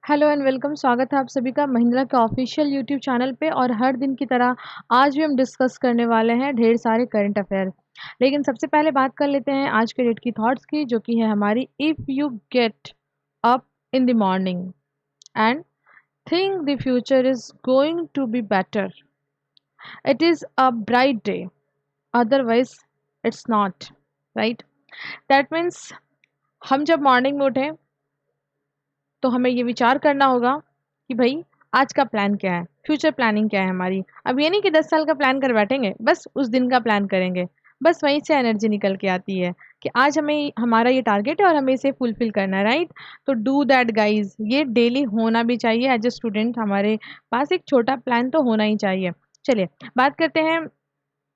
Hello and welcome. स्वागत है आप सभी का महिंद्रा के ऑफिशियल यूट्यूब चैनल पे। और हर दिन की तरह आज भी हम डिस्कस करने वाले हैं ढेर सारे करंट अफेयर। लेकिन सबसे पहले बात कर लेते हैं आज के डेट की थॉट्स की, जो कि है हमारी if you get up in the morning and think the future is going to be better, it is a bright day, otherwise it's not, right. That means हम जब मॉर्निंग में उठें तो हमें ये विचार करना होगा कि भाई आज का प्लान क्या है, फ्यूचर प्लानिंग क्या है हमारी। अब ये नहीं कि 10 साल का प्लान कर बैठेंगे, बस उस दिन का प्लान करेंगे। बस वहीं से एनर्जी निकल के आती है कि आज हमें हमारा ये टारगेट है और हमें इसे फुलफिल करना है, राइट। तो डू दैट गाइज, ये डेली होना भी चाहिए। एज ए स्टूडेंट हमारे पास एक छोटा प्लान तो होना ही चाहिए। चलिए बात करते हैं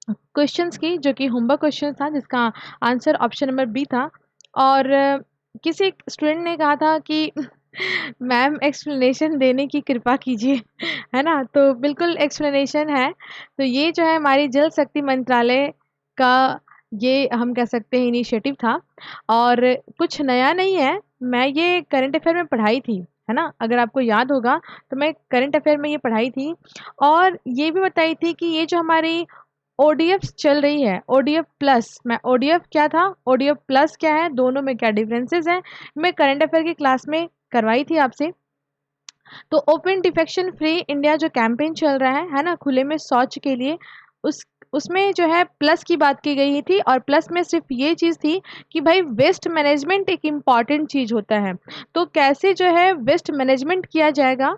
क्वेश्चंस की, जो कि होमवर्क क्वेश्चन था, जिसका आंसर ऑप्शन नंबर बी था। और किसी स्टूडेंट ने कहा था कि मैम एक्सप्लेनेशन देने की कृपा कीजिए, है ना। तो बिल्कुल एक्सप्लेनेशन है। तो ये जो है हमारी जल शक्ति मंत्रालय का, ये हम कह सकते हैं इनिशिएटिव था। और कुछ नया नहीं है, मैं ये करंट अफेयर में पढ़ाई थी, है ना। अगर आपको याद होगा तो मैं करंट अफेयर में ये पढ़ाई थी। और ये भी बताई थी कि ये जो हमारी ओडीएफ चल रही है, ओडीएफ प्लस, मैं ओडीएफ क्या था, ओडीएफ प्लस क्या है, दोनों में क्या डिफरेंसेस हैं, मैं करंट अफेयर की क्लास में करवाई थी आपसे। तो ओपन डिफेक्शन फ्री इंडिया जो कैंपेन चल रहा है ना, खुले में शौच के लिए, उस उसमें जो है प्लस की बात की गई थी। और प्लस में सिर्फ ये चीज़ थी कि भाई वेस्ट मैनेजमेंट एक इम्पॉर्टेंट चीज़ होता है। तो कैसे जो है वेस्ट मैनेजमेंट किया जाएगा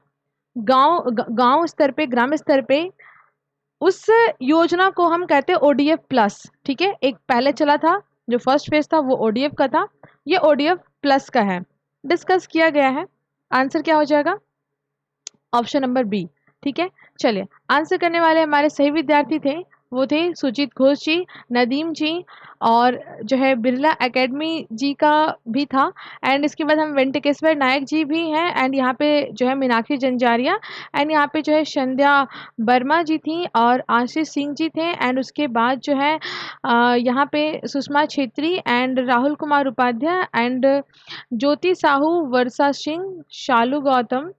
गांव स्तर पे, ग्राम स्तर पे, उस योजना को हम कहते हैं ओडीएफ प्लस। ठीक है, एक पहले चला था जो फर्स्ट फेज था वो ओडीएफ का था, ये ओडीएफ प्लस का है, डिस्कस किया गया है। आंसर क्या हो जाएगा, ऑप्शन नंबर बी। ठीक है, चलिए आंसर करने वाले हमारे सही विद्यार्थी थे, वो थे सुजीत घोष जी, नदीम जी, और जो है बिरला एकेडमी जी का भी था। एंड इसके बाद हम वेंकटेश्वर नायक जी भी हैं। एंड यहाँ पे जो है मीनाक्षी जंजारिया, एंड यहाँ पे जो है संध्या वर्मा जी थी, और आशीष सिंह जी थे। एंड उसके बाद जो है यहाँ पे सुषमा छेत्री एंड राहुल कुमार उपाध्याय एंड ज्योति साहू, वर्षा सिंह, शालू गौतम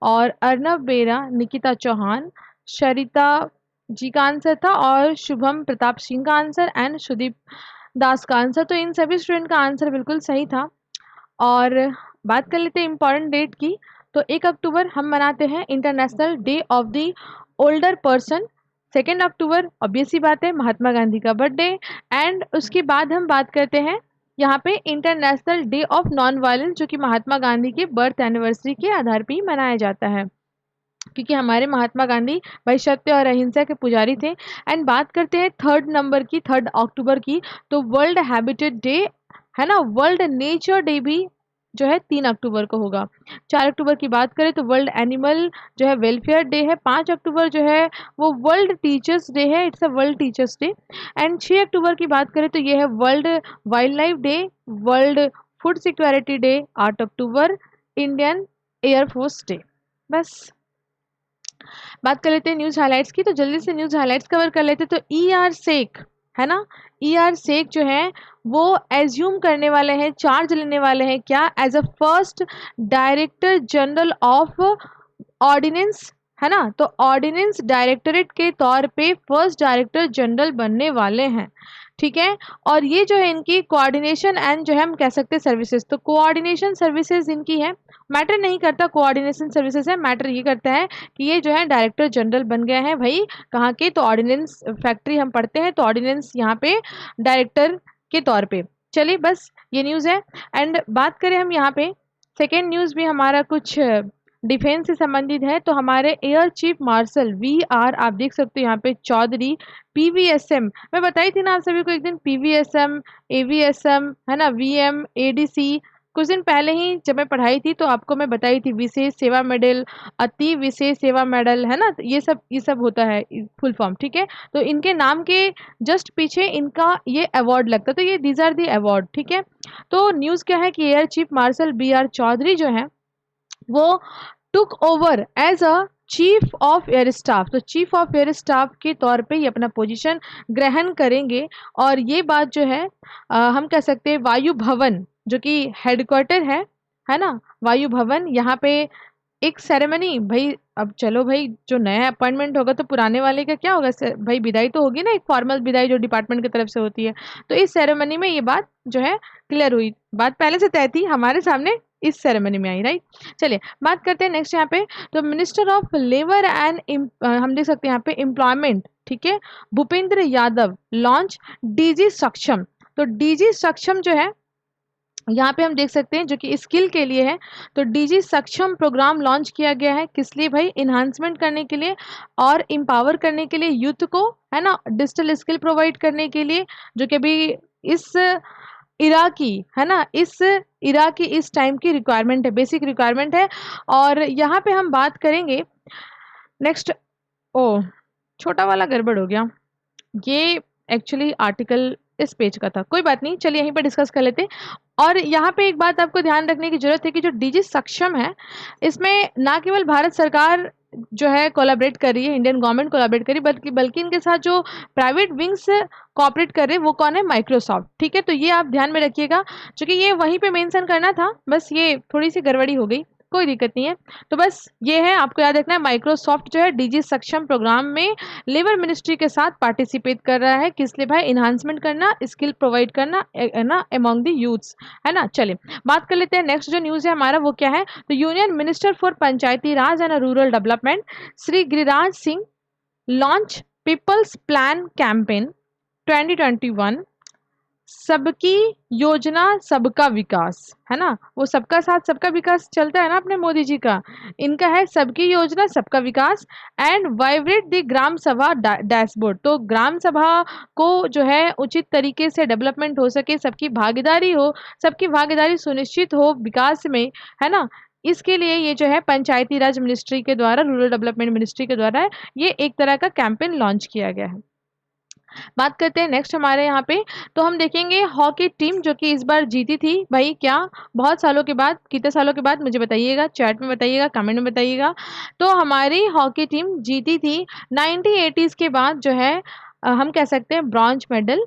और अर्नव बेरा, निकिता चौहान, शरिता जी का आंसर था, और शुभम प्रताप सिंह का आंसर, एंड सुदीप दास का आंसर। तो इन सभी स्टूडेंट का आंसर बिल्कुल सही था। और बात कर लेते हैं इम्पॉर्टेंट डेट की। तो 1 अक्टूबर हम मनाते हैं international day of the older person. 2 अक्टूबर ऑब्वियस सी बात है महात्मा गांधी का बर्थडे। एंड उसके बाद हम बात करते हैं यहाँ पे international day of non violence, जो कि महात्मा गांधी के बर्थ एनिवर्सरी के आधार पर ही मनाया जाता है, क्योंकि हमारे महात्मा गांधी भाई सत्य और अहिंसा के पुजारी थे। एंड बात करते हैं 3 अक्टूबर की, तो वर्ल्ड हैबिटेट डे, है ना। वर्ल्ड नेचर डे भी जो है 3 अक्टूबर को होगा। 4 अक्टूबर की बात करें तो वर्ल्ड एनिमल जो है वेलफेयर डे है। 5 अक्टूबर जो है वो वर्ल्ड टीचर्स डे है, it's a world teachers day. And 6 अक्टूबर की बात करें तो ये है world wild life day, world food security day. 8 अक्टूबर इंडियन एयरफोर्स डे। बस बात कर लेते हैं न्यूज़ हाइलाइट्स की, तो जल्दी से न्यूज़ हाइलाइट्स कवर कर लेते हैं। तो ER शेख, है ना, ER शेख जो है वो एज्यूम करने वाले हैं, चार्ज लेने वाले हैं क्या, as a first director general of ordnance, है ना। तो ऑर्डिनेंस डायरेक्टरेट के तौर पे फर्स्ट डायरेक्टर जनरल बनने वाले हैं। ठीक है, और ये जो है इनकी कोऑर्डिनेशन एंड जो है हम कह सकते हैं सर्विसेज, तो कोऑर्डिनेशन सर्विसेज इनकी है। मैटर नहीं करता कोऑर्डिनेशन सर्विसेज है, मैटर ये करता है कि ये जो है डायरेक्टर जनरल बन गए हैं भाई, कहाँ के, तो ऑर्डिनेंस फैक्ट्री हम पढ़ते हैं, तो ऑर्डिनेंस यहाँ पे डायरेक्टर के तौर पे। चलिए बस ये न्यूज़ है। एंड बात करें हम यहाँ पे सेकेंड न्यूज़ भी हमारा कुछ डिफेंस से संबंधित है। तो हमारे एयर चीफ मार्शल VR, आप देख सकते हो यहाँ पे चौधरी, PVSM, मैं बताई थी ना आप सभी को एक दिन, PVSM, AVSM, है ना, VM, ADC, कुछ दिन पहले ही जब मैं पढ़ाई थी तो आपको मैं बताई थी विशेष सेवा मेडल, अति विशेष सेवा मेडल, है ना। तो ये सब होता है फुल फॉर्म। ठीक है, तो इनके नाम के जस्ट पीछे इनका ये अवार्ड लगता है, तो ये दीज आर दी अवार्ड। ठीक है, तो न्यूज़ क्या है कि air chief marshal BR Chaudhary जो है वो took over as a chief of air staff, तो चीफ ऑफ एयर स्टाफ के तौर पे ये अपना पोजीशन ग्रहण करेंगे। और ये बात जो है हम कह सकते हैं वायु भवन, जो कि हेडक्वार्टर है ना, वायु भवन, यहाँ पे एक सेरेमनी भाई, अब चलो भाई, जो नया अपॉइंटमेंट होगा तो पुराने वाले का क्या होगा, भाई विदाई तो होगी ना, एक फॉर्मल विदाई जो डिपार्टमेंट की तरफ से होती है। तो इस सेरेमनी में ये बात जो है क्लियर हुई, बात पहले से तय थी, हमारे सामने इस सेरेमनी में आई, राइट। चलिए बात करते हैं नेक्स्ट यहाँ पे। तो मिनिस्टर ऑफ लेबर एंड हम देख सकते हैं यहाँ पे एम्प्लॉयमेंट, ठीक है, भूपेंद्र यादव लॉन्च डीजी सक्षम। तो डीजी सक्षम जो है यहाँ पे हम देख सकते हैं जो कि स्किल के लिए है। तो डीजी सक्षम प्रोग्राम लॉन्च किया गया है, किस लिए भाई, इन्हांसमेंट करने के लिए और एम्पावर करने के लिए यूथ को, है ना, डिजिटल स्किल प्रोवाइड करने के लिए, जो कि अभी इस इरा की, है ना, इस इरा की इस टाइम की रिक्वायरमेंट है, बेसिक रिक्वायरमेंट है। और यहाँ पे हम बात करेंगे नेक्स्ट। ओ, छोटा वाला गड़बड़ हो गया, ये एक्चुअली आर्टिकल इस पेज का था, कोई बात नहीं, चलिए यहीं पर डिस्कस कर लेते हैं। और यहाँ पे एक बात आपको ध्यान रखने की जरूरत है कि जो डीजी सक्षम है, इसमें ना केवल भारत सरकार जो है कोलैबोरेट कर रही है, इंडियन गवर्नमेंट कोलैबोरेट कर रही है, बल्कि इनके साथ जो प्राइवेट विंग्स कोऑपरेट कर रहे हैं वो कौन है, माइक्रोसॉफ्ट, ठीक है। तो ये आप ध्यान में रखिएगा, क्योंकि ये वहीं पे मेंशन करना था, बस ये थोड़ी सी गड़बड़ी हो गई, कोई दिक्कत नहीं है। तो बस ये है, आपको याद रखना है, माइक्रोसॉफ्ट जो है डीजी सक्षम प्रोग्राम में लेबर मिनिस्ट्री के साथ पार्टिसिपेट कर रहा है, किस लिए भाई, इन्हांसमेंट करना, स्किल प्रोवाइड करना, है ना, अमॉन्ग द यूथ्स, है ना। चलिए बात कर लेते हैं नेक्स्ट जो न्यूज़ है हमारा, वो क्या है। तो union minister for Panchayati Raj and rural development Shri Giriraj Singh launch people's plan campaign 2021, सबकी योजना सबका विकास, है ना, वो सबका साथ सबका विकास चलता है ना अपने मोदी जी का, इनका है सबकी योजना सबका विकास एंड वाइब्रेट द ग्राम सभा डैशबोर्ड। तो ग्राम सभा को जो है उचित तरीके से डेवलपमेंट हो सके, सबकी भागीदारी हो, सबकी भागीदारी सुनिश्चित हो विकास में, है ना, इसके लिए ये जो है पंचायती राज मिनिस्ट्री के द्वारा, रूरल डेवलपमेंट मिनिस्ट्री के द्वारा ये एक तरह का कैंपेन लॉन्च किया गया है। बात करते हैं नेक्स्ट हमारे यहाँ पे। तो हम देखेंगे हॉकी टीम जो कि इस बार जीती थी भाई, क्या, बहुत सालों के बाद, कितने सालों के बाद, मुझे बताइएगा, चैट में बताइएगा, कमेंट में बताइएगा। तो हमारी हॉकी टीम जीती थी 1980s के बाद जो है, हम कह सकते हैं ब्रॉन्ज मेडल।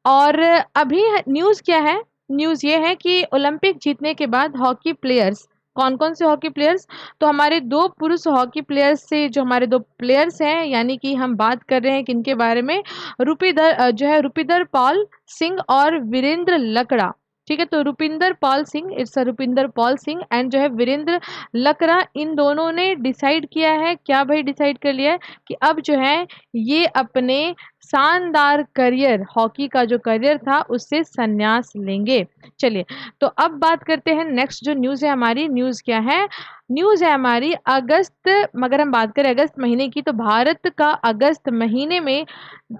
और अभी न्यूज़ क्या है, न्यूज़ ये है कि ओलंपिक जीतने के बाद हॉकी प्लेयर्स, कौन कौन से हॉकी प्लेयर्स, तो हमारे दो पुरुष हॉकी प्लेयर्स से, जो हमारे दो प्लेयर्स हैं, यानी कि हम बात कर रहे हैं किनके बारे में, रुपीदर जो है रुपीदर पाल सिंह और वीरेंद्र लकड़ा, ठीक है। तो रुपिंदर पाल सिंह, इट्स रुपिंदर पाल सिंह एंड जो है वीरेंद्र लकड़ा, इन दोनों ने डिसाइड किया है, क्या भाई डिसाइड कर लिया है कि अब जो है ये अपने शानदार करियर, हॉकी का जो करियर था उससे संन्यास लेंगे। चलिए तो अब बात करते हैं नेक्स्ट जो न्यूज़ है हमारी, न्यूज़ क्या है, न्यूज़ है हमारी अगस्त, मगर हम बात करें अगस्त महीने की, तो भारत का अगस्त महीने में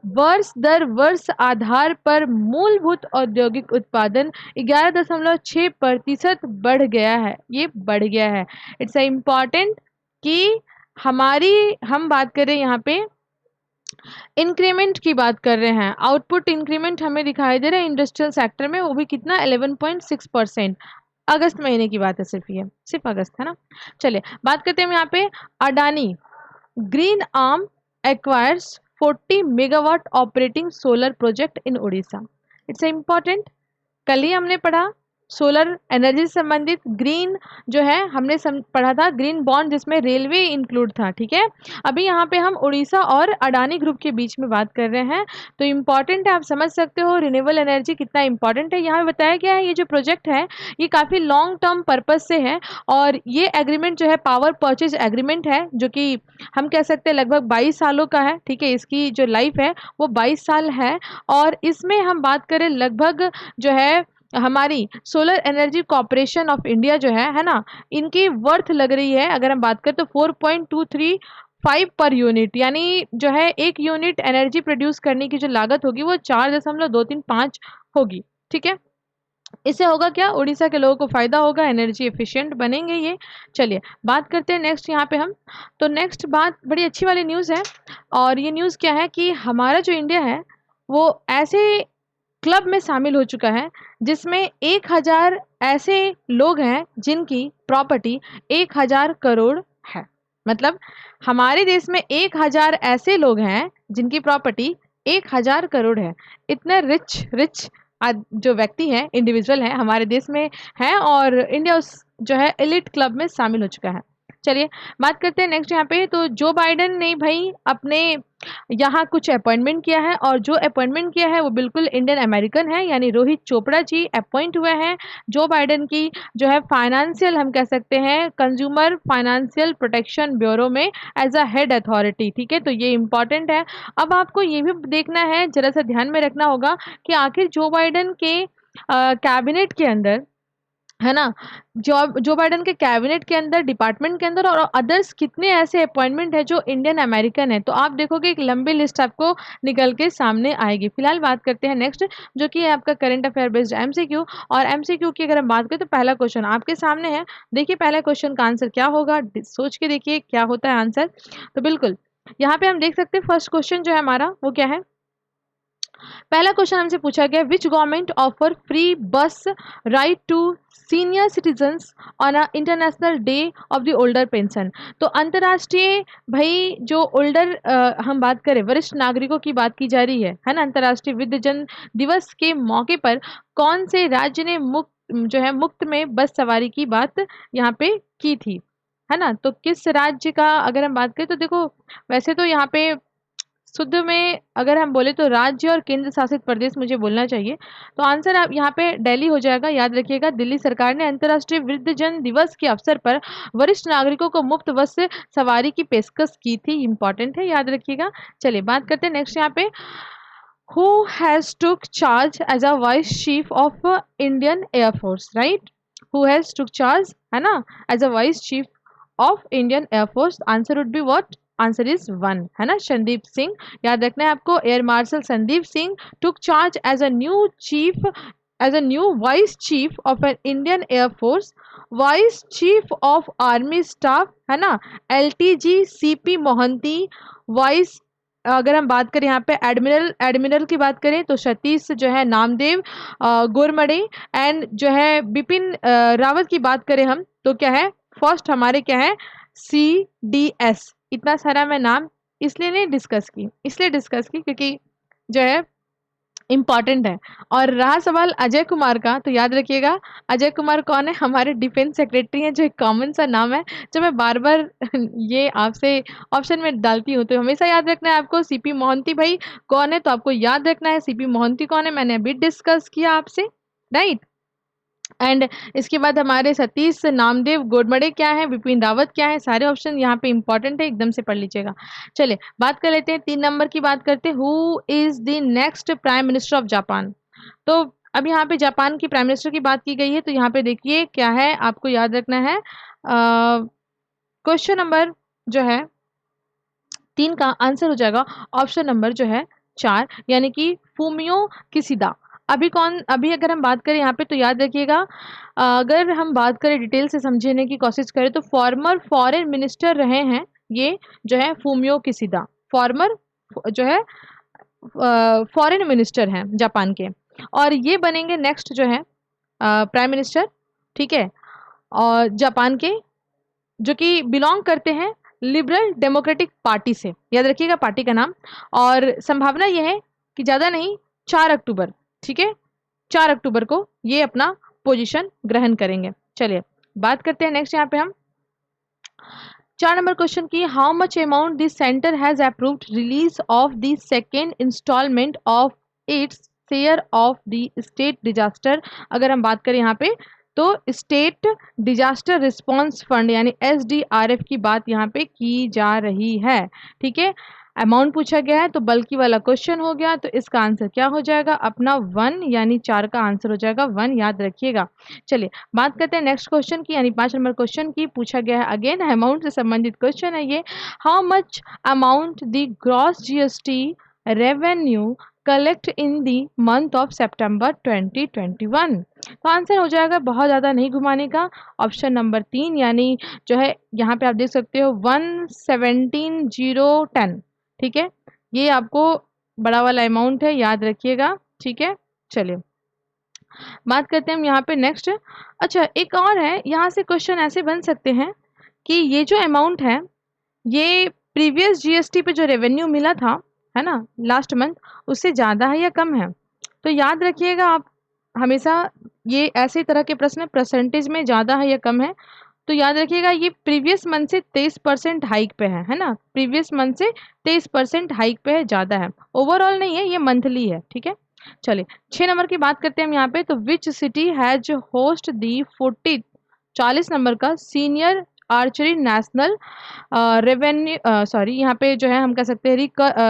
वर्ष दर वर्ष आधार पर मूलभूत औद्योगिक उत्पादन 11.6% बढ़ गया है, ये बढ़ गया है। इट्स अ इम्पॉर्टेंट कि हमारी, हम बात करें यहाँ पे इंक्रीमेंट की बात कर रहे हैं, आउटपुट इंक्रीमेंट हमें दिखाई दे रहा है इंडस्ट्रियल सेक्टर में, वो भी कितना, 11.6%। अगस्त महीने की बात है सिर्फ, ये सिर्फ अगस्त है ना। चलिए बात करते हैं हम यहाँ पे, Adani green arm acquires 40 megawatt operating solar project in Orissa. It's important, कल ही हमने पढ़ा सोलर एनर्जी से संबंधित ग्रीन जो है, हमने पढ़ा था ग्रीन बॉन्ड जिसमें रेलवे इंक्लूड था, ठीक है। अभी यहाँ पे हम उड़ीसा और अडानी ग्रुप के बीच में बात कर रहे हैं, तो इम्पॉर्टेंट है, आप समझ सकते हो रिन्यूएबल एनर्जी कितना इंपॉर्टेंट है। यहाँ बताया गया है ये जो प्रोजेक्ट है ये काफ़ी लॉन्ग टर्म पर्पज से है, और ये एग्रीमेंट जो है पावर परचेज एग्रीमेंट है, जो कि हम कह सकते हैं लगभग 22 सालों का है, ठीक है, इसकी जो लाइफ है वो 22 साल है। और इसमें हम बात करें लगभग जो है हमारी solar energy corporation of India जो है ना, इनकी वर्थ लग रही है, अगर हम बात करें तो 4.235 पर यूनिट, यानी जो है एक यूनिट एनर्जी प्रोड्यूस करने की जो लागत होगी वो 4.235 होगी, ठीक है। इससे होगा क्या, उड़ीसा के लोगों को फ़ायदा होगा, एनर्जी एफिशिएंट बनेंगे ये। चलिए बात करते हैं नेक्स्ट यहाँ पे हम। तो नेक्स्ट बात बड़ी अच्छी वाली न्यूज़ है, और ये न्यूज़ क्या है कि हमारा जो इंडिया है वो ऐसे क्लब में शामिल हो चुका है जिसमें 1000 ऐसे लोग हैं जिनकी प्रॉपर्टी 1000 करोड़ है। मतलब हमारे देश में 1000 ऐसे लोग हैं जिनकी प्रॉपर्टी 1000 करोड़ है। इतने रिच जो व्यक्ति हैं, इंडिविजुअल हैं, हमारे देश में हैं, और इंडिया उस जो है एलिट क्लब में शामिल हो चुका है। चलिए बात करते हैं नेक्स्ट यहाँ पे। तो जो बाइडेन ने भाई अपने यहाँ कुछ अपॉइंटमेंट किया है, और जो अपॉइंटमेंट किया है वो बिल्कुल इंडियन अमेरिकन है, यानी रोहित चोपड़ा जी अपॉइंट हुए हैं जो बाइडेन की जो है फाइनेंशियल, हम कह सकते हैं कंज्यूमर फाइनेंशियल प्रोटेक्शन ब्यूरो में एज अ हेड अथॉरिटी। ठीक है, तो ये इंपॉर्टेंट है। अब आपको ये भी देखना है, जरा सा ध्यान में रखना होगा कि आखिर जो बाइडेन के कैबिनेट के अंदर, है ना, जो बाइडेन के कैबिनेट के अंदर, डिपार्टमेंट के अंदर और अदर्स कितने ऐसे अपॉइंटमेंट है जो इंडियन अमेरिकन है। तो आप देखोगे एक लंबी लिस्ट आपको निकल के सामने आएगी। फिलहाल बात करते हैं नेक्स्ट, जो कि है आपका करंट अफेयर बेस्ड एमसीक्यू। और एमसीक्यू की अगर हम बात करें तो पहला क्वेश्चन आपके सामने है। देखिए पहला क्वेश्चन का आंसर क्या होगा, सोच के देखिए क्या होता है आंसर। तो बिल्कुल यहाँ पे हम देख सकते हैं फर्स्ट क्वेश्चन जो है हमारा वो क्या है। पहला क्वेश्चन हमसे पूछा गया, which government offer free bus ride to senior citizens on a international day of the older pension. तो अंतर्राष्ट्रीय भाई जो ओल्डर हम बात करें वरिष्ठ नागरिकों की बात की जा रही है ना, अंतर्राष्ट्रीय वृद्धजन दिवस के मौके पर कौन से राज्य ने मुफ्त में बस सवारी की बात यहाँ पे की थी, है ना। तो किस राज्य का अगर हम बात करें तो देखो, वैसे तो यहाँ पे शुद्ध में अगर हम बोले तो राज्य और केंद्र शासित प्रदेश मुझे बोलना चाहिए। तो आंसर आप यहाँ पे दिल्ली हो जाएगा। याद रखिएगा, दिल्ली सरकार ने अंतर्राष्ट्रीय वृद्धजन दिवस के अवसर पर वरिष्ठ नागरिकों को मुफ्त बस से सवारी की पेशकश की थी। इंपॉर्टेंट है, याद रखिएगा। चलिए बात करते हैं नेक्स्ट यहाँ पे, who has took charge as a vice chief of Indian air force, right. Who has took charge, है ना, as a vice chief of Indian air force. Answer would be what, answer is one, है ना, संदीप सिंह। याद रखना है आपको, air marshal Sandeep Singh took charge as a new vice chief of an Indian air force. Vice chief of army staff, है ना, LTG CP Mohanty. Vice अगर हम बात करें यहाँ पे एडमिरल की बात करें तो सतीश जो है नामदेव गोरमडे। एंड जो है बिपिन रावत की बात करें हम तो क्या है, फर्स्ट हमारे क्या है, CDS। इतना सारा मैं नाम इसलिए नहीं डिस्कस की, इसलिए डिस्कस की क्योंकि जो है इम्पॉर्टेंट है। और रहा सवाल अजय कुमार का, तो याद रखिएगा अजय कुमार कौन है, हमारे डिफेंस सेक्रेटरी हैं, जो एक कॉमन सा नाम है जो मैं बार बार ये आपसे ऑप्शन में डालती हूँ। तो हमेशा याद रखना है आपको। सीपी मोहंती भाई कौन है, तो आपको याद रखना है सीपी मोहंती कौन है, मैंने अभी डिस्कस किया आपसे, राइट। एंड इसके बाद हमारे सतीश नामदेव गोडमड़े क्या है, बिपिन रावत क्या है, सारे ऑप्शन यहाँ पे इंपॉर्टेंट है, एकदम से पढ़ लीजिएगा। चलिए बात कर लेते हैं 3 नंबर की, बात करते हैं who is the next prime minister of Japan. तो अब यहाँ पे जापान की प्राइम मिनिस्टर की बात की गई है, तो यहाँ पे देखिए क्या है, आपको याद रखना है क्वेश्चन नंबर जो है 3 का आंसर हो जाएगा ऑप्शन नंबर जो है 4, यानी कि फूमियो किसिदा। अभी अगर हम बात करें यहाँ पे तो याद रखिएगा, अगर हम बात करें डिटेल से समझने की कोशिश करें तो फॉर्मर फॉरेन मिनिस्टर रहे हैं ये जो है फूमियो किसिदा। फॉर्मर जो है फॉरेन मिनिस्टर हैं जापान के, और ये बनेंगे नेक्स्ट जो है प्राइम मिनिस्टर, ठीक है, और जापान के, जो कि बिलोंग करते हैं लिबरल डेमोक्रेटिक पार्टी से। याद रखिएगा पार्टी का नाम। और संभावना यह है कि ज़्यादा नहीं, 4 अक्टूबर, ठीक है, 4 अक्टूबर को ये अपना पोजीशन ग्रहण करेंगे। चलिए बात करते हैं नेक्स्ट यहाँ पे हम 4 नंबर क्वेश्चन की, how much amount this centre has approved release of the second instalment of its share of the state disaster. अगर हम बात करें यहाँ पे तो स्टेट डिजास्टर रिस्पांस फंड यानी SDRF की बात यहाँ पे की जा रही है, ठीक है। अमाउंट पूछा गया है तो बल्कि वाला क्वेश्चन हो गया, तो इसका आंसर क्या हो जाएगा अपना 1, यानी 4 का आंसर हो जाएगा 1, याद रखिएगा। चलिए बात करते हैं नेक्स्ट क्वेश्चन की, यानी 5 नंबर क्वेश्चन की। पूछा गया है अगेन अमाउंट से संबंधित क्वेश्चन है ये, how much amount the gross GST revenue collect in the month of सितंबर 2021। तो आंसर हो जाएगा, बहुत ज़्यादा नहीं घुमाने का, ऑप्शन नंबर 3, यानी जो है यहाँ पे आप देख सकते हो 117,010, ठीक है, ये आपको बड़ा वाला अमाउंट है, याद रखिएगा, ठीक है। चलिए बात करते हैं हम यहाँ पे नेक्स्ट। अच्छा एक और है, यहाँ से क्वेश्चन ऐसे बन सकते हैं कि ये जो अमाउंट है ये प्रीवियस GST पे जो रेवेन्यू मिला था, है ना, लास्ट मंथ, उससे ज़्यादा है या कम है। तो याद रखिएगा आप हमेशा ये ऐसे तरह के प्रश्न परसेंटेज में ज़्यादा है या कम है तो याद रखिएगा ये प्रीवियस मंथ से 23% हाइक पे है ना, प्रीवियस मंथ से 23% हाइक पे है, ज़्यादा है, ओवरऑल नहीं है, ये मंथली है, ठीक है। चलिए 6 नंबर की बात करते हैं हम यहाँ पे। तो which city has host the 40 number का senior archery national revenue sorry यहाँ पे जो है हम कह सकते हैं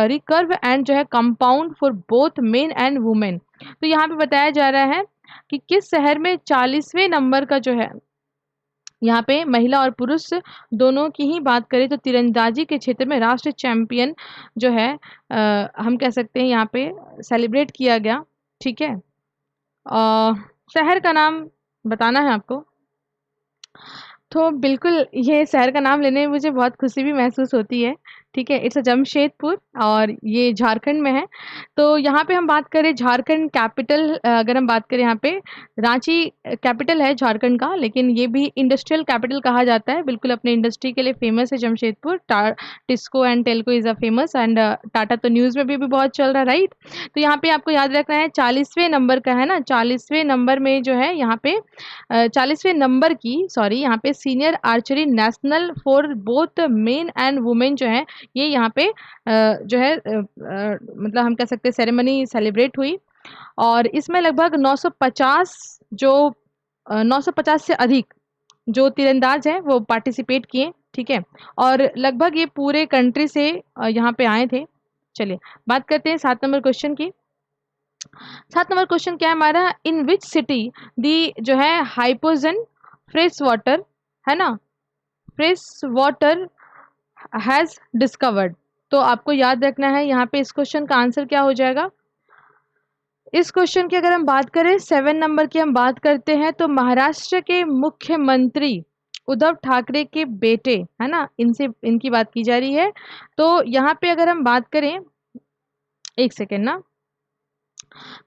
रिकर्व एंड जो है compound for both men and women. तो यहाँ पे बताया जा रहा है कि किस शहर में 40वें नंबर का जो है यहाँ पे महिला और पुरुष दोनों की ही बात करें तो तीरंदाजी के क्षेत्र में राष्ट्रीय चैंपियन जो है हम कह सकते हैं यहाँ पे सेलिब्रेट किया गया, ठीक है। शहर का नाम बताना है आपको। तो बिल्कुल ये शहर का नाम लेने में मुझे बहुत खुशी भी महसूस होती है, ठीक है। इट्स अ जमशेदपुर और ये झारखंड में है। तो यहाँ पे हम बात करें झारखंड कैपिटल, अगर हम बात करें यहाँ पे रांची कैपिटल है झारखंड का, लेकिन ये भी इंडस्ट्रियल कैपिटल कहा जाता है, बिल्कुल अपने इंडस्ट्री के लिए फेमस है Jamshedpur. TISCO and Telco is a famous and Tata तो न्यूज़ में भी बहुत चल रहा है, राइट। तो यहाँ पे आपको याद रखना है 40वें नंबर का है ना, 40वें नंबर में जो है यहाँ पे 40वें नंबर की सॉरी यहाँ पे senior archery national for both men and women जो है ये यहाँ पे जो है मतलब हम कह सकते हैं सेरेमनी सेलिब्रेट हुई और इसमें लगभग 950 जो 950 से अधिक जो तीरंदाज हैं वो पार्टिसिपेट किए, ठीक है। और लगभग ये पूरे कंट्री से यहाँ पे आए थे। चलिए बात करते हैं 7 नंबर क्वेश्चन की। 7 नंबर क्वेश्चन क्या है हमारा, इन विच सिटी दी जो है हाइपोजन फ्रेश वाटर है ना, फ्रेश वाटर हैज डिस्कवर्ड। तो आपको याद रखना है यहाँ पे इस क्वेश्चन का आंसर क्या हो जाएगा। इस क्वेश्चन की अगर हम बात करें 7 नंबर की हम बात करते हैं तो महाराष्ट्र के मुख्यमंत्री उद्धव ठाकरे के बेटे है ना, इनसे इनकी बात की जा रही है। तो यहाँ पे अगर हम बात करें, एक सेकेंड ना,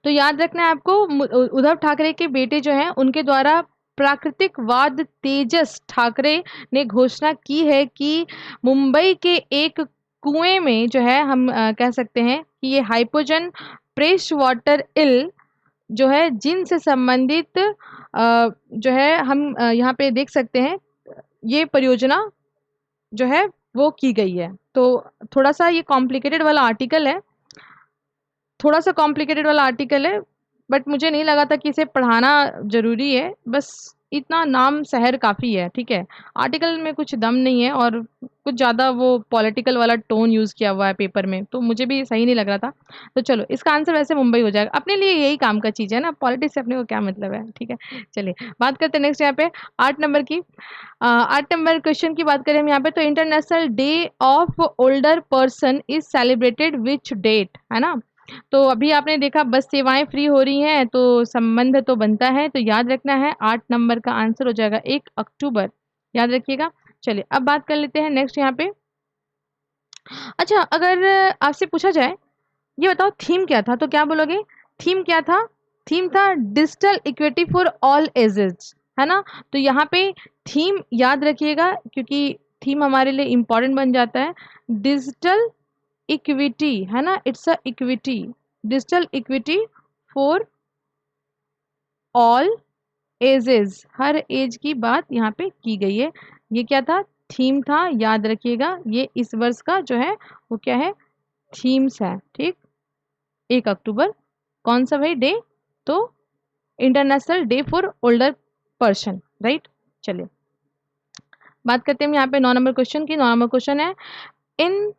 तो याद रखना है आपको उद्धव ठाकरे के बेटे जो हैं उनके द्वारा प्राकृतिकवाद तेजस ठाकरे ने घोषणा की है कि मुंबई के एक कुएं में जो है हम कह सकते हैं कि ये हाइपोजन फ्रेश वाटर इल जो है जिनसे संबंधित जो है हम यहाँ पे देख सकते हैं ये परियोजना जो है वो की गई है। तो थोड़ा सा ये कॉम्प्लिकेटेड वाला आर्टिकल है, थोड़ा सा कॉम्प्लिकेटेड वाला आर्टिकल है, बट मुझे नहीं लगा था कि इसे पढ़ाना ज़रूरी है, बस इतना नाम शहर काफ़ी है, ठीक है। आर्टिकल में कुछ दम नहीं है और कुछ ज़्यादा वो पॉलिटिकल वाला टोन यूज़ किया हुआ है पेपर में, तो मुझे भी सही नहीं लग रहा था। तो चलो इसका आंसर वैसे मुंबई हो जाएगा, अपने लिए यही काम का चीज़ है ना, पॉलिटिक्स से अपने को क्या मतलब है, ठीक है। चलिए बात करते हैं नेक्स्ट यहाँ पे 8 नंबर की। 8 नंबर क्वेश्चन की बात करें हम यहाँ पे, तो international day of older person is celebrated which date है ना। तो अभी आपने देखा बस सेवाएं फ्री हो रही हैं तो संबंध तो बनता है, तो याद रखना है 8 नंबर का आंसर हो जाएगा 1 अक्टूबर, याद रखिएगा। चलिए अब बात कर लेते हैं नेक्स्ट यहाँ पे। अच्छा अगर आपसे पूछा जाए ये बताओ थीम क्या था, तो क्या बोलोगे, थीम क्या था। थीम था digital equity for all edges है ना। तो यहाँ पे थीम याद रखिएगा क्योंकि थीम हमारे लिए इम्पोर्टेंट बन जाता है। डिजिटल इक्विटी है ना, it's a equity, digital equity for all ages, हर एज की बात यहाँ पे की गई है। ये क्या था, थीम था, याद रखिएगा। ये इस वर्ष का जो है वो क्या है, थीम्स है, ठीक। 1 अक्टूबर कौन सा भाई डे, तो international day for older person, right. चलिए बात करते हैं यहाँ पे 9 नंबर क्वेश्चन की। 9 नंबर क्वेश्चन है, इन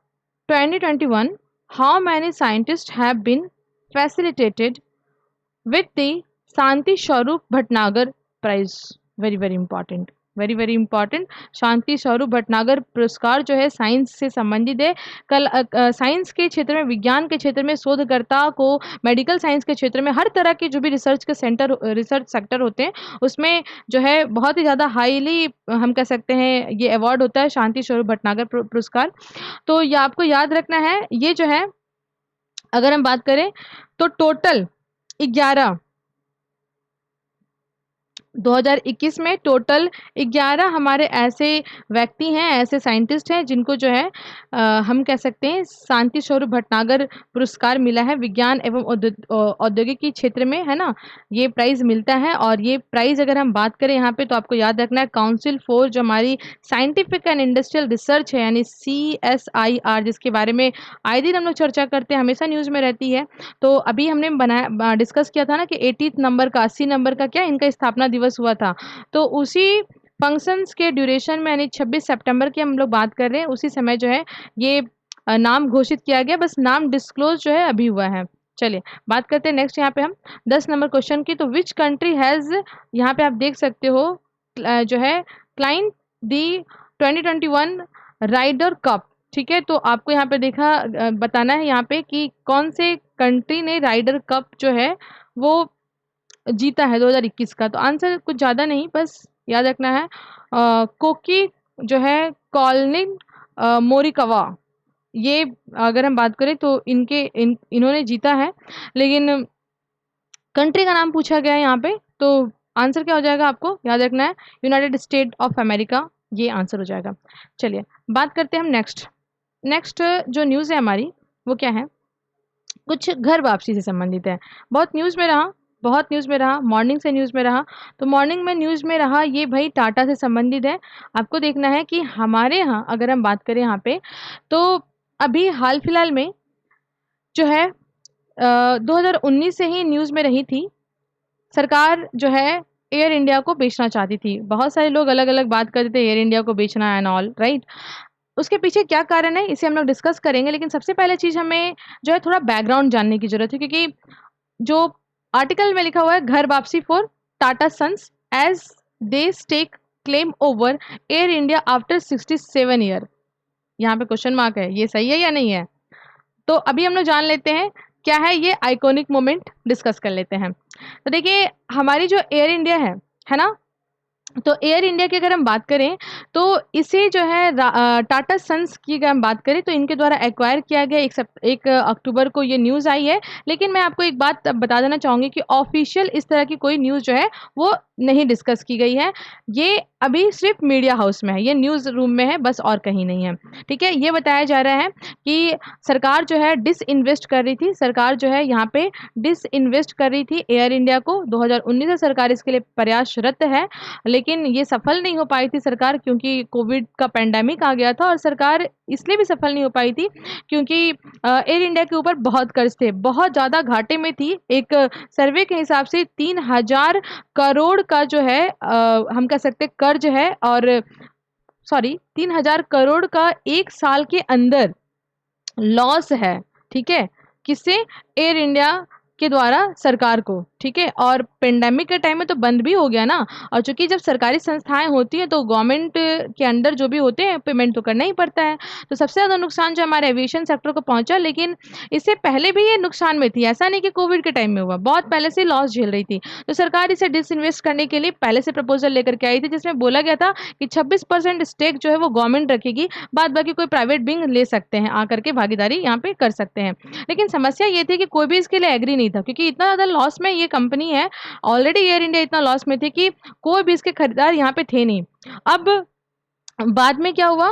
2021 how many scientists have been facilitated with the Shanti Swarup Bhatnagar prize. Very very important, very very important. Shanti Swarup Bhatnagar पुरस्कार जो है साइंस से संबंधित है। कल साइंस के क्षेत्र में, विज्ञान के क्षेत्र में शोधकर्ता को, मेडिकल साइंस के क्षेत्र में, हर तरह के जो भी रिसर्च सेक्टर होते हैं उसमें जो है बहुत ही ज़्यादा हाईली हम कह सकते हैं ये अवार्ड होता है शांति स्वरूप भटनागर पुरस्कार। तो ये आपको याद रखना है, ये जो है अगर हम बात करें तो टोटल 11 2021 में टोटल 11 हमारे ऐसे व्यक्ति हैं, ऐसे साइंटिस्ट हैं जिनको जो है हम कह सकते हैं शांति स्वरूप भटनागर पुरस्कार मिला है विज्ञान एवं औद्योगिकी क्षेत्र में, है ना? ये प्राइज़ मिलता है और ये प्राइज़ अगर हम बात करें यहाँ पे तो आपको याद रखना है काउंसिल फॉर जो हमारी साइंटिफिक एंड इंडस्ट्रियल रिसर्च है यानी CSIR जिसके बारे में आए दिन हम लोग चर्चा करते हैं, हमेशा न्यूज़ में रहती है। तो अभी हमने डिस्कस किया था ना कि 80th नंबर का 80 नंबर का क्या इनका स्थापना दिवस हुआ था। तो उसी फंक्शंस के ड्यूरेशन में यानी 26 सितंबर की हम लोग बात कर रहे हैं, उसी समय जो है ये नाम घोषित किया गया, बस नाम डिस्क्लोज़ जो है अभी हुआ है। चलिए, बात करते हैं नेक्स्ट यहाँ पे हम 10 नंबर क्वेश्चन की। तो व्हिच कंट्री हैज़ यहाँ पे आप देख सकते हो जो है क्लाइंट दी 2021 राइडर कप, ठीक है? तो आपको यहाँ पे बताना है यहाँ पे कि कौन से कंट्री ने राइडर कप जो है वो जीता है 2021 का। तो आंसर कुछ ज़्यादा नहीं, बस याद रखना है कोकी जो है कॉलिन मोरिकावा, ये अगर हम बात करें तो इन्होंने जीता है। लेकिन कंट्री का नाम पूछा गया है यहाँ पे, तो आंसर क्या हो जाएगा आपको याद रखना है यूनाइटेड स्टेट ऑफ अमेरिका, ये आंसर हो जाएगा। चलिए, बात करते हैं हम नेक्स्ट जो न्यूज़ है हमारी वो क्या है, कुछ घर वापसी से संबंधित है। बहुत न्यूज़ में रहा, मॉर्निंग से न्यूज़ में रहा। तो मॉर्निंग में न्यूज़ में रहा ये भाई टाटा से संबंधित है। आपको देखना है कि हमारे यहाँ अगर हम बात करें यहाँ पे तो अभी हाल फिलहाल में जो है 2019 से ही न्यूज़ में रही थी, सरकार जो है एयर इंडिया को बेचना चाहती थी। बहुत सारे लोग अलग-अलग बात करते थे एयर इंडिया को बेचना एंड ऑल, राइट? उसके पीछे क्या कारण है इसे हम लोग डिस्कस करेंगे, लेकिन सबसे पहले चीज़ हमें जो है थोड़ा बैकग्राउंड जानने की ज़रूरत है, क्योंकि जो आर्टिकल में लिखा हुआ है घर वापसी for Tata sons as they stake claim over air India after 67 year, यहाँ पे क्वेश्चन मार्क है, ये सही है या नहीं है? तो अभी हम लोग जान लेते हैं क्या है ये आइकॉनिक मोमेंट, डिस्कस कर लेते हैं। तो देखिए हमारी जो एयर इंडिया है ना? तो एयर इंडिया की अगर हम बात करें तो इसे जो है टाटा सन्स की अगर हम बात करें तो इनके द्वारा एक्वायर किया गया 1 अक्टूबर को ये न्यूज़ आई है। लेकिन मैं आपको एक बात बता देना चाहूँगी कि ऑफ़िशियल इस तरह की कोई न्यूज़ जो है वो नहीं डिस्कस की गई है। ये अभी सिर्फ़ मीडिया हाउस में है, ये न्यूज़ रूम में है, बस और कहीं नहीं है। ठीक है? ये बताया जा रहा है कि सरकार जो है डिसइन्वेस्ट कर रही थी, सरकार जो है यहाँ पे डिसइन्वेस्ट कर रही थी एयर इंडिया को। 2019 से सरकार इसके लिए प्रयासरत है, लेकिन ये सफल नहीं हो पाई थी सरकार, क्योंकि कोविड का पैंडेमिक आ गया था और सरकार इसलिए भी सफल नहीं हो पाई थी क्योंकि एयर इंडिया के ऊपर बहुत कर्ज थे, बहुत ज़्यादा घाटे में थी। एक सर्वे के हिसाब से 3000 करोड़ का जो है हम कह सकते हैं कर्ज है, और 3000 करोड़ का 1 साल के अंदर लॉस है, ठीक है? किससे? एयर इंडिया के द्वारा सरकार को, ठीक है? और पेंडेमिक के टाइम में तो बंद भी हो गया ना, और चूँकि जब सरकारी संस्थाएँ होती हैं तो गवर्नमेंट के अंडर जो भी होते हैं पेमेंट तो करना ही पड़ता है। तो सबसे ज़्यादा नुकसान जो हमारे एविएशन सेक्टर को पहुँचा, लेकिन इससे पहले भी ये नुकसान में थी, ऐसा नहीं कि कोविड के टाइम में हुआ, बहुत पहले से लॉस झेल रही थी। तो सरकार इसे डिसइन्वेस्ट करने के लिए पहले से प्रपोज़ल लेकर के आई थी, जिसमें बोला गया था कि 26% स्टेक जो है वो गवर्नमेंट रखेगी, बाद बाकी कोई प्राइवेट विंग ले सकते हैं, आकर के भागीदारी यहाँ पे कर सकते हैं। लेकिन समस्या ये थी कि कोई भी इसके लिए एग्री नहीं था, क्योंकि इतना ज़्यादा लॉस में ये कंपनी है, ऑलरेडी एयर इंडिया इतना लॉस में थी कि कोई भी इसके खरीदार यहाँ पे थे नहीं। अब बाद में क्या हुआ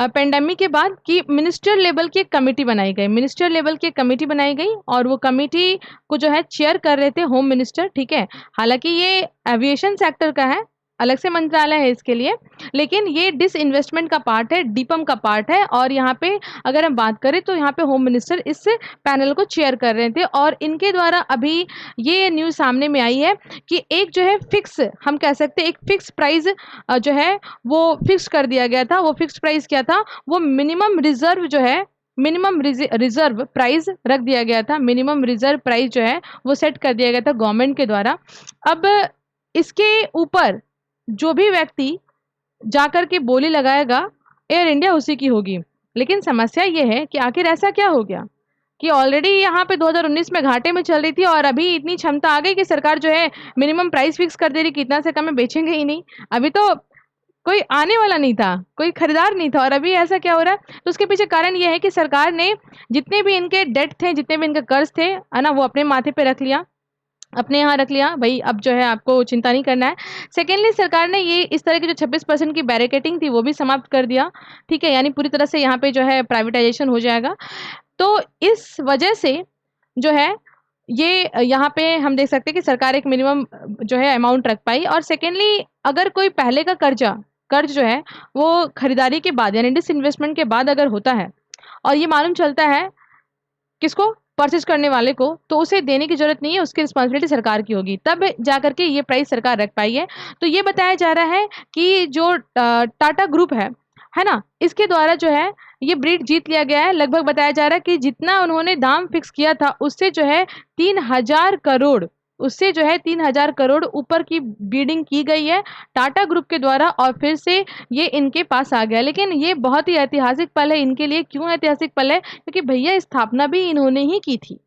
पेंडेमिक के बाद कि मिनिस्टर लेवल की एक कमेटी बनाई गई, मिनिस्टर लेवल की एक कमेटी बनाई गई और वो कमेटी को जो है चेयर कर रहे थे होम मिनिस्टर, ठीक है? हालाँकि ये एविएशन सेक्टर का है, अलग से मंत्रालय है इसके लिए, लेकिन ये डिसइन्वेस्टमेंट का पार्ट है, डीपम का पार्ट है, और यहाँ पे अगर हम बात करें तो यहाँ पे होम मिनिस्टर इस पैनल को चेयर कर रहे थे, और इनके द्वारा अभी ये न्यूज़ सामने में आई है कि एक जो है फिक्स, हम कह सकते हैं एक फिक्स प्राइस जो है वो फिक्स कर दिया गया था। वो फिक्स प्राइस क्या था? वो मिनिमम रिजर्व जो है, मिनिमम रिजर्व प्राइस रख दिया गया था, मिनिमम रिजर्व प्राइस जो है वो सेट कर दिया गया था गवर्नमेंट के द्वारा। अब इसके ऊपर जो भी व्यक्ति जाकर के बोली लगाएगा एयर इंडिया उसी की होगी। लेकिन समस्या ये है कि आखिर ऐसा क्या हो गया कि ऑलरेडी यहाँ पे 2019 में घाटे में चल रही थी और अभी इतनी क्षमता आ गई कि सरकार जो है मिनिमम प्राइस फिक्स कर दे रही कि इतना से कम में बेचेंगे ही नहीं। अभी तो कोई आने वाला नहीं था, कोई खरीदार नहीं था, और अभी ऐसा क्या हो रहा है? तो उसके पीछे कारण ये है कि सरकार ने जितने भी इनके डेट थे, जितने भी इनके कर्ज थे, है ना, वो अपने माथे पे रख लिया। अपने यहाँ रख लिया भई, अब जो है आपको चिंता नहीं करना है। सेकेंडली सरकार ने ये इस तरह की जो 26% की बैरिकेडिंग थी वो भी समाप्त कर दिया, ठीक है? यानी पूरी तरह से यहाँ पे जो है प्राइवेटाइज़ेशन हो जाएगा। तो इस वजह से जो है ये यहाँ पे हम देख सकते हैं कि सरकार एक मिनिमम जो है अमाउंट रख पाई। और सेकेंडली अगर कोई पहले का कर्ज जो है वो खरीदारी के बाद यानी डिसइन्वेस्टमेंट के बाद अगर होता है और ये मालूम चलता है किसको? परचेज़ करने वाले को, तो उसे देने की ज़रूरत नहीं है, उसकी रिस्पॉन्सिबिलिटी सरकार की होगी। तब जाकर के ये प्राइस सरकार रख पाई है। तो ये बताया जा रहा है कि जो टाटा ग्रुप है ना? इसके द्वारा जो है ये ब्रीड जीत लिया गया है। लगभग बताया जा रहा है कि जितना उन्होंने दाम फिक्स किया था उससे जो है 3000 करोड़ उससे जो है 3000 करोड़ ऊपर की बिडिंग की गई है टाटा ग्रुप के द्वारा, और फिर से ये इनके पास आ गया। लेकिन ये बहुत ही ऐतिहासिक पल है इनके लिए। क्यों ऐतिहासिक पल है? क्योंकि भैया स्थापना भी इन्होंने ही की थी।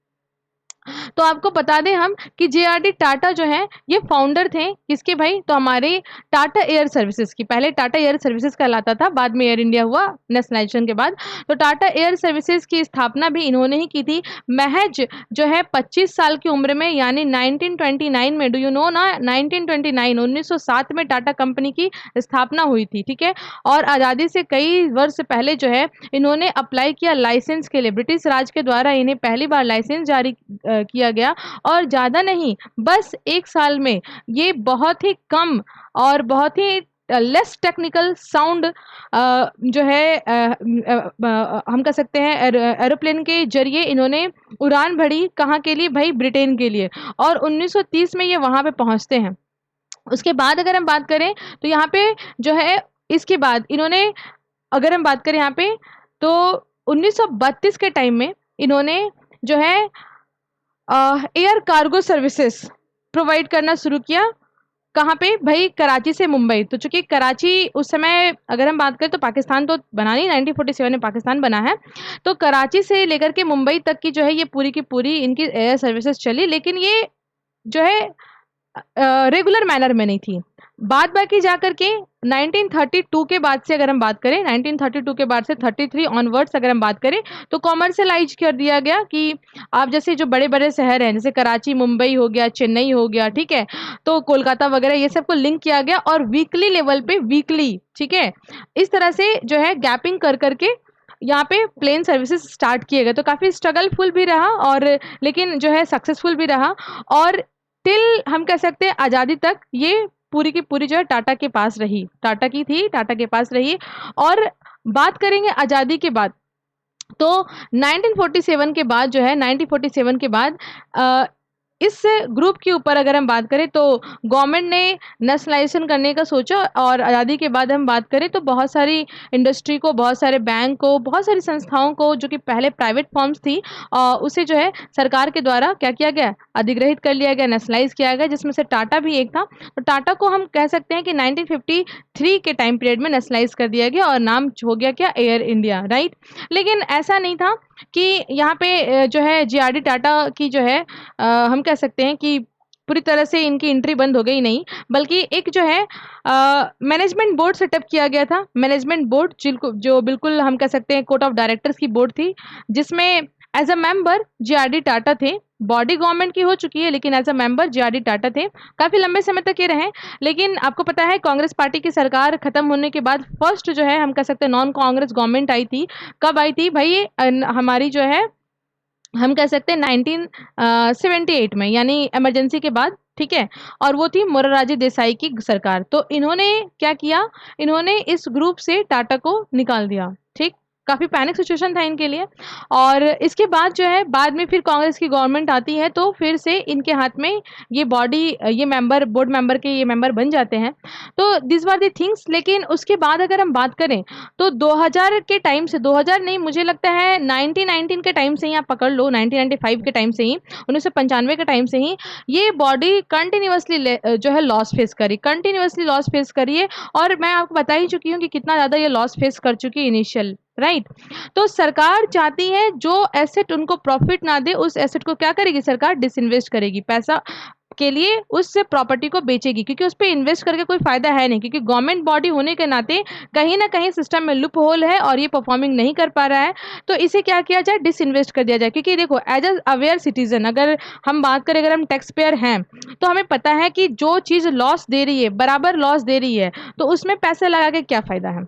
तो आपको बता दें हम कि जेआरडी टाटा जो है ये फाउंडर थे किसके भाई? तो हमारे टाटा एयर सर्विसेज की। पहले टाटा एयर सर्विसेज कहलाता था, बाद में एयर इंडिया हुआ नेशनलाइजेशन के बाद। तो टाटा एयर सर्विसेज की स्थापना भी इन्होंने ही की थी, महज जो है 25 साल की उम्र में, यानी 1929 में। डू यू नो ना? 1929 1907 में टाटा कंपनी की स्थापना हुई थी, ठीक है? और आज़ादी से कई वर्ष पहले जो है इन्होंने अप्लाई किया लाइसेंस के लिए। ब्रिटिश राज के द्वारा इन्हें पहली बार लाइसेंस जारी किया गया, और ज़्यादा नहीं, बस 1 साल में ये बहुत ही कम और बहुत ही लेस टेक्निकल साउंड जो है हम कह सकते हैं एरोप्लेन के ज़रिए इन्होंने उड़ान भरी। कहाँ के लिए भाई? ब्रिटेन के लिए। और 1930 में ये वहाँ पे पहुँचते हैं। उसके बाद अगर हम बात करें तो यहाँ पे जो है इसके बाद इन्होंने, अगर हम बात करें यहाँ पे, तो 1932 के टाइम में इन्होंने जो है एयर कार्गो सर्विसेज प्रोवाइड करना शुरू किया। कहाँ पे भाई? कराची से मुंबई। तो चूंकि कराची उस समय अगर हम बात करें तो पाकिस्तान तो बना नहीं, 1947 में पाकिस्तान बना है। तो कराची से लेकर के मुंबई तक की जो है ये पूरी की पूरी इनकी एयर सर्विसेज चली, लेकिन ये जो है रेगुलर मैनर में नहीं थी। बाद बाकी जाकर के 1932 के बाद से अगर हम बात करें, 1932 के बाद से 33 ऑनवर्ड्स अगर हम बात करें, तो कॉमर्शियलाइज कर दिया गया कि आप जैसे जो बड़े-बड़े शहर हैं, जैसे कराची, मुंबई हो गया, चेन्नई हो गया, ठीक है? तो कोलकाता वगैरह ये सबको लिंक किया गया, और वीकली लेवल पे वीकली, ठीक है? इस तरह से जो है गैपिंग कर के यहाँ पे प्लेन सर्विसेज स्टार्ट किए गए। तो काफ़ी स्ट्रगलफुल भी रहा, और लेकिन जो है सक्सेसफुल भी रहा। और टिल हम कह सकते हैं आज़ादी तक ये पूरी की पूरी जो है टाटा के पास रही। टाटा की थी, टाटा के पास रही। और बात करेंगे आज़ादी के बाद, तो 1947 के बाद जो है 1947 के बाद इस ग्रुप के ऊपर अगर हम बात करें तो गवर्नमेंट ने नेशनलाइजेशन करने का सोचा। और आज़ादी के बाद हम बात करें तो बहुत सारी इंडस्ट्री को, बहुत सारे बैंक को, बहुत सारी संस्थाओं को जो कि पहले प्राइवेट फर्म्स थी, उसे जो है सरकार के द्वारा क्या किया गया? अधिग्रहित कर लिया गया, नेशनलाइज किया गया, जिसमें से टाटा भी एक था। तो टाटा को हम कह सकते हैं कि 1953 के टाइम पीरियड में नेशनलाइज कर दिया गया, और नाम हो गया क्या? Air India, right? लेकिन ऐसा नहीं था कि यहाँ पे जो है जेआरडी टाटा की जो है हम कह सकते हैं कि पूरी तरह से इनकी एंट्री बंद हो गई, नहीं, बल्कि एक जो है मैनेजमेंट बोर्ड सेटअप किया गया था। मैनेजमेंट बोर्ड जो बिल्कुल हम कह सकते हैं कोर्ट ऑफ डायरेक्टर्स की बोर्ड थी, जिसमें as a member JRD Tata थे। बॉडी गवर्नमेंट की हो चुकी है, लेकिन as a member JRD Tata थे। काफ़ी लंबे समय तक ये रहे। लेकिन आपको पता है कांग्रेस पार्टी की सरकार खत्म होने के बाद फर्स्ट जो है हम कह सकते हैं नॉन कांग्रेस गवर्नमेंट आई थी। कब आई थी भाई? हमारी जो है हम कह सकते हैं 1978 में, यानी इमरजेंसी के बाद, ठीक है? और वो थी मोरारजी देसाई की सरकार। तो इन्होंने क्या किया? इन्होंने इस ग्रुप से टाटा को निकाल दिया, ठीक? काफ़ी पैनिक सिचुएशन था इनके लिए। और इसके बाद जो है बाद में फिर कांग्रेस की गवर्नमेंट आती है, तो फिर से इनके हाथ में ये बॉडी, ये मेंबर, बोर्ड मेंबर के ये मेंबर बन जाते हैं। तो दिस वर द थिंग्स। लेकिन उसके बाद अगर हम बात करें तो 2000 के टाइम से, 2000 नहीं, मुझे लगता है 1919 के टाइम से ही आप पकड़ लो, 1995 के टाइम से ही, 1995 के टाइम से ही ये बॉडी कंटिन्यूअसली जो है लॉस फेस करी, कंटिन्यूअसली लॉस फेस करी है। और मैं आपको बता ही चुकी हूँ कि कितना ज़्यादा ये लॉस फेस कर चुकी है इनिशियल, राइट? तो सरकार चाहती है जो एसेट उनको प्रॉफिट ना दे, उस एसेट को क्या करेगी सरकार? डिसइन्वेस्ट करेगी। पैसा के लिए उस प्रॉपर्टी को बेचेगी, क्योंकि उस पे इन्वेस्ट करके कोई फ़ायदा है नहीं, क्योंकि गवर्नमेंट बॉडी होने के नाते कहीं न कहीं सिस्टम में लूप होल है और ये परफॉर्मिंग नहीं कर पा रहा है। तो इसे क्या किया जाए, डिसइन्वेस्ट कर दिया जाए। क्योंकि देखो एज़ अ अवेयर सिटीज़न अगर हम बात करें, अगर हम टैक्स पेयर हैं, तो हमें पता है कि जो चीज़ लॉस दे रही है, बराबर लॉस दे रही है, तो उसमें पैसे लगा के क्या फ़ायदा है?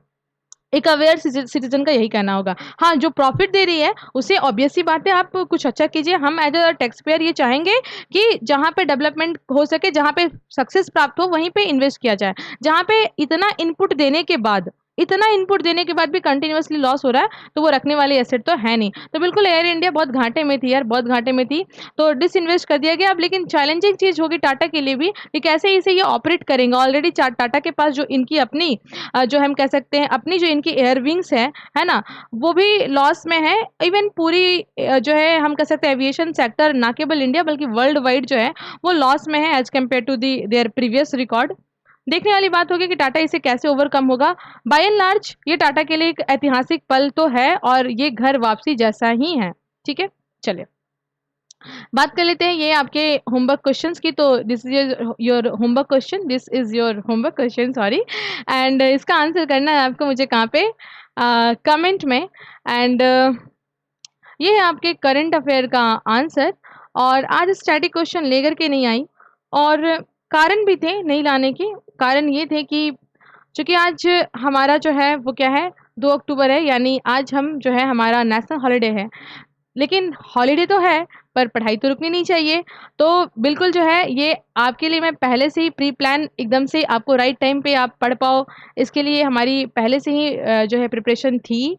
एक अवेयर सिटीजन का यही कहना होगा। हाँ, जो प्रॉफ़िट दे रही है, उसे ऑब्वियस सी बात है आप कुछ अच्छा कीजिए। हम एज़ अ टैक्स पेयर ये चाहेंगे कि जहाँ पे डेवलपमेंट हो सके, जहाँ पे सक्सेस प्राप्त हो, वहीं पे इन्वेस्ट किया जाए। जहाँ पे इतना इनपुट देने के बाद भी कंटिन्यूअसली लॉस हो रहा है, तो वो रखने वाली एसेट तो है नहीं। तो बिल्कुल एयर इंडिया बहुत घाटे में थी यार, बहुत घाटे में थी, तो डिसइन्वेस्ट कर दिया गया। अब लेकिन चैलेंजिंग चीज़ होगी टाटा के लिए भी कि कैसे इसे ये ऑपरेट करेंगे। ऑलरेडी चा टाटा के पास जो इनकी अपनी जो हम कह सकते हैं अपनी जो इनकी एयर विंग्स है ना? वो भी लॉस में है। इवन पूरी जो है हम कह सकते हैं एविएशन सेक्टर ना केवल इंडिया बल्कि वर्ल्ड वाइड जो है वो लॉस में है as compare to the their previous record. देखने वाली बात होगी कि टाटा इसे कैसे ओवरकम होगा। बाय एंड लार्ज ये टाटा के लिए एक ऐतिहासिक पल तो है और ये घर वापसी जैसा ही है। ठीक है? चलिए। बात कर लेते हैं ये आपके होमवर्क क्वेश्चंस की। तो this is your homework question, this is your homework question sorry. And इसका आंसर करना है आपको मुझे कहाँ पे, कमेंट में। एंड ये है आपके करंट अफेयर का आंसर। और आज स्टैटिक क्वेश्चन लेकर के नहीं आई, और कारण भी थे नहीं लाने के। कारण ये थे कि चूँकि आज हमारा जो है वो क्या है, 2 अक्टूबर है, यानी आज हम जो है हमारा नेशनल हॉलिडे है। लेकिन हॉलिडे तो है, पर पढ़ाई तो रुकनी नहीं चाहिए। तो बिल्कुल जो है ये आपके लिए मैं पहले से ही प्री प्लान एकदम से आपको राइट टाइम पे आप पढ़ पाओ, इसके लिए हमारी पहले से ही जो है प्रिपरेशन थी।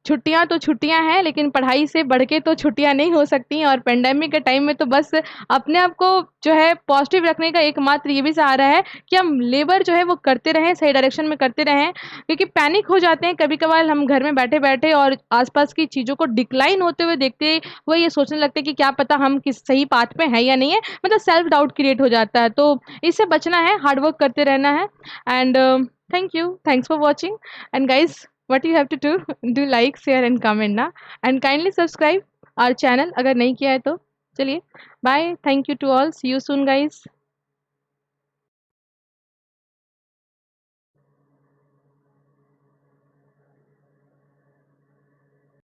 छुट्टियाँ तो छुट्टियाँ हैं, लेकिन पढ़ाई से बढ़ के तो छुट्टियाँ नहीं हो सकती। और पेंडेमिक के टाइम में तो बस अपने आप को जो है पॉज़िटिव रखने का एकमात्र ये भी सहारा है कि हम लेबर जो है वो करते रहें, सही डायरेक्शन में करते रहें। क्योंकि पैनिक हो जाते हैं कभी-कभार हम घर में बैठे-बैठे और आस-पास की चीज़ों को डिक्लाइन होते हुए देखते हुए ये सोचने लगते हैं कि क्या पता हम किस सही पाथ पे हैं या नहीं है। मतलब सेल्फ डाउट क्रिएट हो जाता है। तो इससे बचना है, हार्ड वर्क करते रहना है। And thank you, thanks for watching. And guys what you have to do like share and comment ना, and kindly subscribe our channel अगर नहीं किया है तो। चलिए bye, thank you to all, see you soon guys.